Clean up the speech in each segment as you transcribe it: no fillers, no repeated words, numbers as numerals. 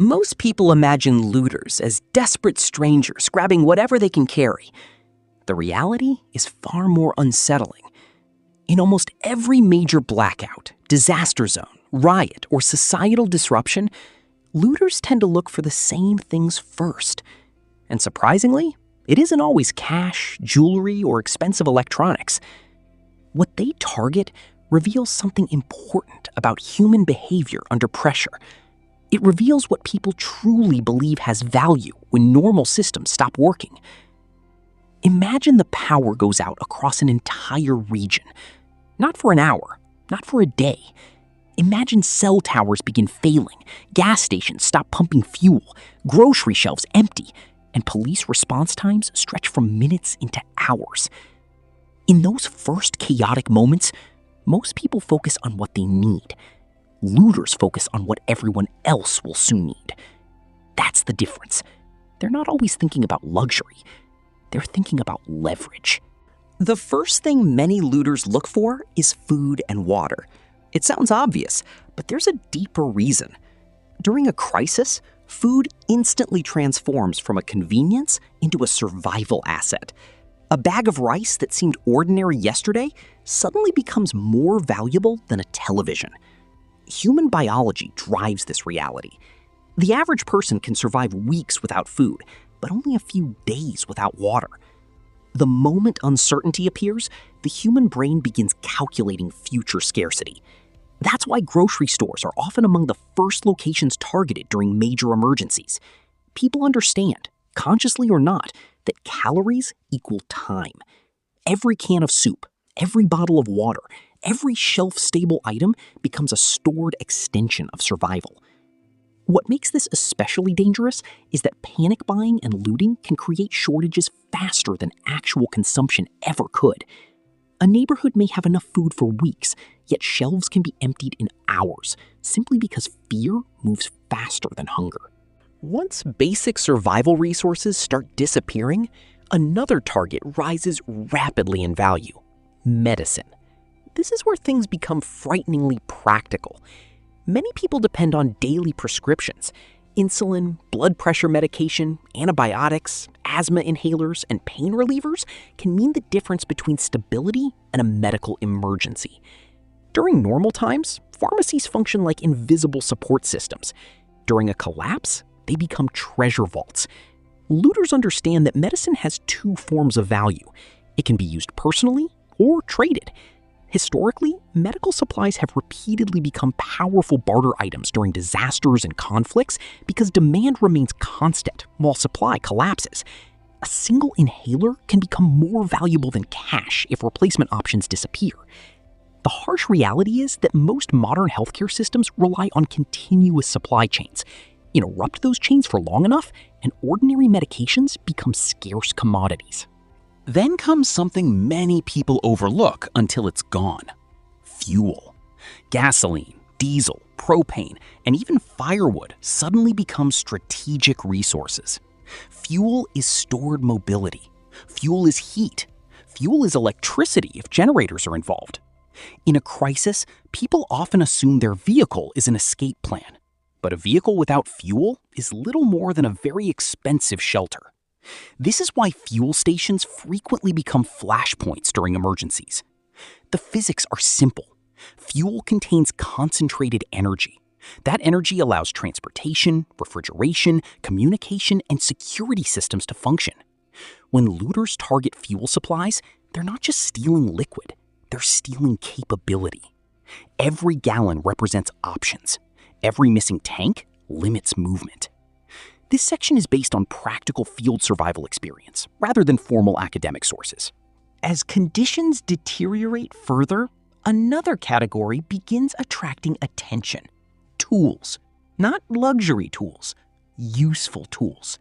Most people imagine looters as desperate strangers grabbing whatever they can carry. The reality is far more unsettling. In almost every major blackout, disaster zone, riot, or societal disruption, looters tend to look for the same things first. And surprisingly, it isn't always cash, jewelry, or expensive electronics. What they target reveals something important about human behavior under pressure. It reveals what people truly believe has value when normal systems stop working. Imagine the power goes out across an entire region. Not for an hour, not for a day. Imagine cell towers begin failing, gas stations stop pumping fuel, grocery shelves empty, and police response times stretch from minutes into hours. In those first chaotic moments, most people focus on what they need. Looters focus on what everyone else will soon need. That's the difference. They're not always thinking about luxury. They're thinking about leverage. The first thing many looters look for is food and water. It sounds obvious, but there's a deeper reason. During a crisis, food instantly transforms from a convenience into a survival asset. A bag of rice that seemed ordinary yesterday suddenly becomes more valuable than a television. Human biology drives this reality. The average person can survive weeks without food, but only a few days without water. The moment uncertainty appears, the human brain begins calculating future scarcity. That's why grocery stores are often among the first locations targeted during major emergencies. People understand, consciously or not, that calories equal time. Every can of soup, every bottle of water, every shelf-stable item becomes a stored extension of survival. What makes this especially dangerous is that panic buying and looting can create shortages faster than actual consumption ever could. A neighborhood may have enough food for weeks, yet shelves can be emptied in hours, simply because fear moves faster than hunger. Once basic survival resources start disappearing, another target rises rapidly in value: medicine. This is where things become frighteningly practical. Many people depend on daily prescriptions. Insulin, blood pressure medication, antibiotics, asthma inhalers, and pain relievers can mean the difference between stability and a medical emergency. During normal times, pharmacies function like invisible support systems. During a collapse, they become treasure vaults. Looters understand that medicine has two forms of value. It can be used personally or traded. Historically, medical supplies have repeatedly become powerful barter items during disasters and conflicts because demand remains constant while supply collapses. A single inhaler can become more valuable than cash if replacement options disappear. The harsh reality is that most modern healthcare systems rely on continuous supply chains. Interrupt those chains for long enough, and ordinary medications become scarce commodities. Then comes something many people overlook until it's gone: fuel. Gasoline, diesel, propane, and even firewood suddenly become strategic resources. Fuel is stored mobility. Fuel is heat. Fuel is electricity if generators are involved. In a crisis, people often assume their vehicle is an escape plan. But a vehicle without fuel is little more than a very expensive shelter. This is why fuel stations frequently become flashpoints during emergencies. The physics are simple. Fuel contains concentrated energy. That energy allows transportation, refrigeration, communication, and security systems to function. When looters target fuel supplies, they're not just stealing liquid, they're stealing capability. Every gallon represents options. Every missing tank limits movement. This section is based on practical field survival experience, rather than formal academic sources. As conditions deteriorate further, another category begins attracting attention: tools. Not luxury tools, useful tools.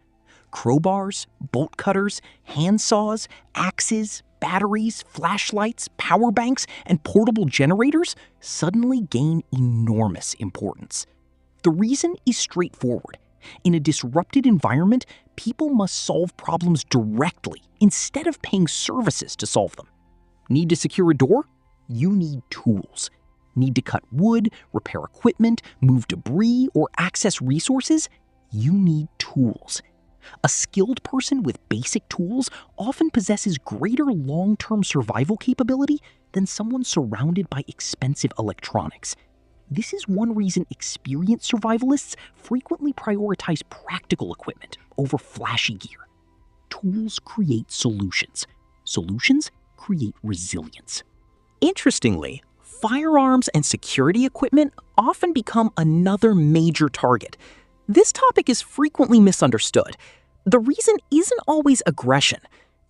Crowbars, bolt cutters, hand saws, axes, batteries, flashlights, power banks, and portable generators suddenly gain enormous importance. The reason is straightforward. In a disrupted environment, people must solve problems directly instead of paying services to solve them. Need to secure a door? You need tools. Need to cut wood, repair equipment, move debris, or access resources? You need tools. A skilled person with basic tools often possesses greater long-term survival capability than someone surrounded by expensive electronics. This is one reason experienced survivalists frequently prioritize practical equipment over flashy gear. Tools create solutions. Solutions create resilience. Interestingly, firearms and security equipment often become another major target. This topic is frequently misunderstood. The reason isn't always aggression.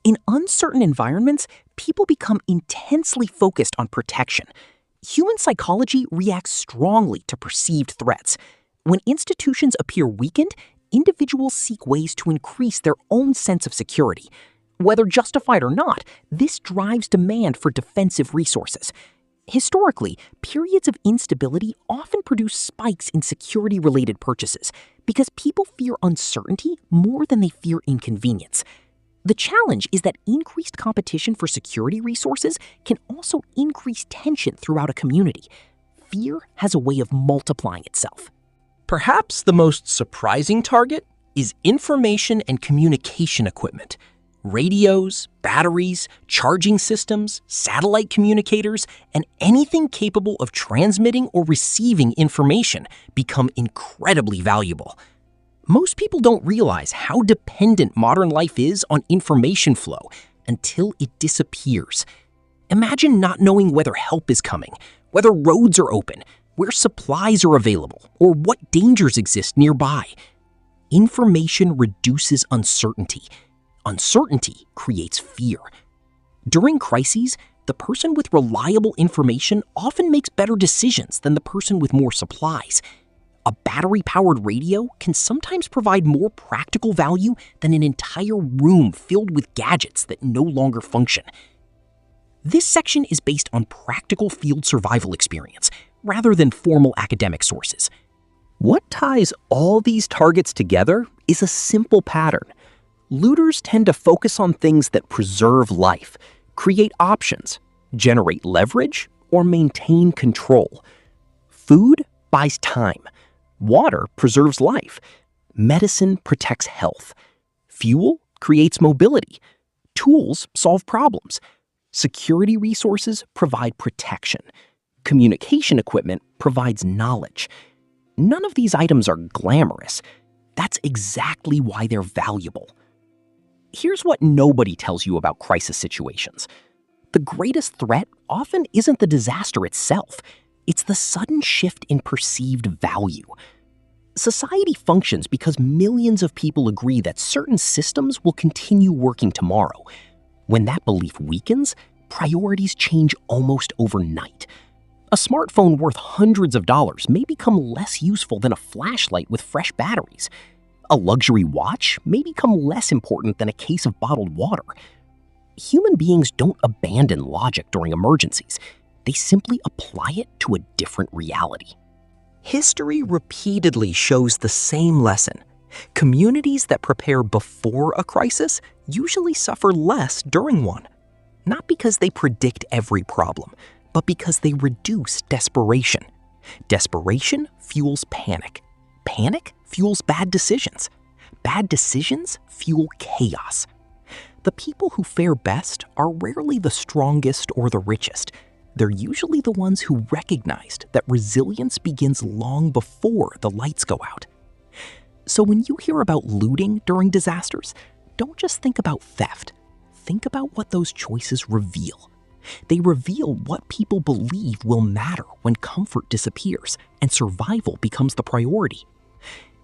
In uncertain environments, people become intensely focused on protection. Human psychology reacts strongly to perceived threats. When institutions appear weakened, individuals seek ways to increase their own sense of security. Whether justified or not, this drives demand for defensive resources. Historically, periods of instability often produce spikes in security-related purchases because people fear uncertainty more than they fear inconvenience. The challenge is that increased competition for security resources can also increase tension throughout a community. Fear has a way of multiplying itself. Perhaps the most surprising target is information and communication equipment. Radios, batteries, charging systems, satellite communicators, and anything capable of transmitting or receiving information become incredibly valuable. Most people don't realize how dependent modern life is on information flow until it disappears. Imagine not knowing whether help is coming, whether roads are open, where supplies are available, or what dangers exist nearby. Information reduces uncertainty. Uncertainty creates fear. During crises, the person with reliable information often makes better decisions than the person with more supplies. A battery-powered radio can sometimes provide more practical value than an entire room filled with gadgets that no longer function. This section is based on practical field survival experience, rather than formal academic sources. What ties all these targets together is a simple pattern. Looters tend to focus on things that preserve life, create options, generate leverage, or maintain control. Food buys time. Water preserves life. Medicine protects health. Fuel creates mobility. Tools solve problems. Security resources provide protection. Communication equipment provides knowledge. None of these items are glamorous. That's exactly why they're valuable. Here's what nobody tells you about crisis situations. The greatest threat often isn't the disaster itself. It's the sudden shift in perceived value. Society functions because millions of people agree that certain systems will continue working tomorrow. When that belief weakens, priorities change almost overnight. A smartphone worth hundreds of dollars may become less useful than a flashlight with fresh batteries. A luxury watch may become less important than a case of bottled water. Human beings don't abandon logic during emergencies. They simply apply it to a different reality. History repeatedly shows the same lesson. Communities that prepare before a crisis usually suffer less during one. Not because they predict every problem, but because they reduce desperation. Desperation fuels panic. Panic fuels bad decisions. Bad decisions fuel chaos. The people who fare best are rarely the strongest or the richest. They're usually the ones who recognized that resilience begins long before the lights go out. So when you hear about looting during disasters, don't just think about theft. Think about what those choices reveal. They reveal what people believe will matter when comfort disappears and survival becomes the priority.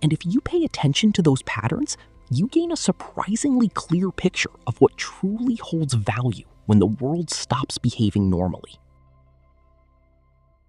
And if you pay attention to those patterns, you gain a surprisingly clear picture of what truly holds value when the world stops behaving normally.